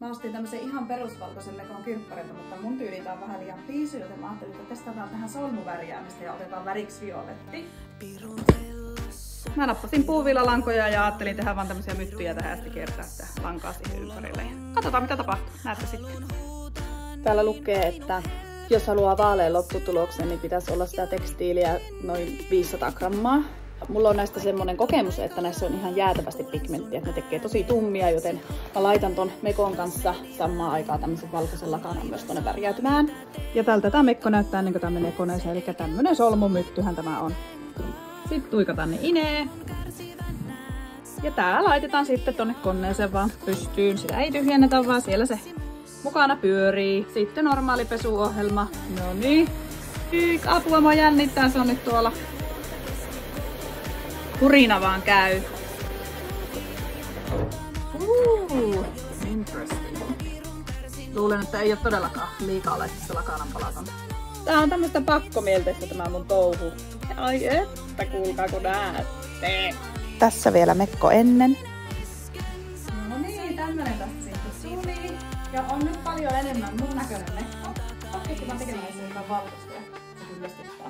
Mä ostin tämmösen ihan perusvalkoisen Lekon kirpparilta, mutta mun tyyliin on vähän liian piisu, joten mä ajattelin, että testataan tähän solmuvärjäämistä ja otetaan väriksi violetti. Mä nappasin puuvillalankoja ja ajattelin tehdä vaan tämmösiä myttyjä tähän ja sitten kiertää sitä lankaa siihen ympärille. Katsotaan mitä tapahtuu. Näette sitten. Täällä lukee, että jos haluaa vaalean lopputuloksen, niin pitäisi olla sitä tekstiiliä noin 500 grammaa. Mulla on näistä semmonen kokemus, että näissä on ihan jäätävästi pigmenttiä, että ne tekee tosi tummia, joten mä laitan ton Mekon kanssa samaan aikaan tämmösen valkoisen lakanan myös tonne värjäytymään. Ja tältä tää Mekko näyttää ennen kuin tää menee koneeseen, eli tämmönen solmumyttyhän tämä on. Sitten tuikataan ne ineen. Ja tää laitetaan sitten tonne koneeseen vaan pystyyn. Sitä ei tyhjennetä, vaan siellä se mukana pyörii. Sitten normaali pesuohjelma. No niin. Apua, mua jännittää, se on nyt tuolla. Kurina vaan käy. Interesting. Luulen, että ei ole todellakaan liikaa laittaa se lakanan palaton. Tää on tämmöstä pakkomielteistä tämä mun touhu. Ai että, kuulkaa kun näette. Tässä vielä Mekko ennen. No niin, tämmönen tästä sitten tuli. Ja on nyt paljon enemmän mun näköinen Mekko. Pakko mä tekemään sen jotain valkoista ja se kyllästyttää.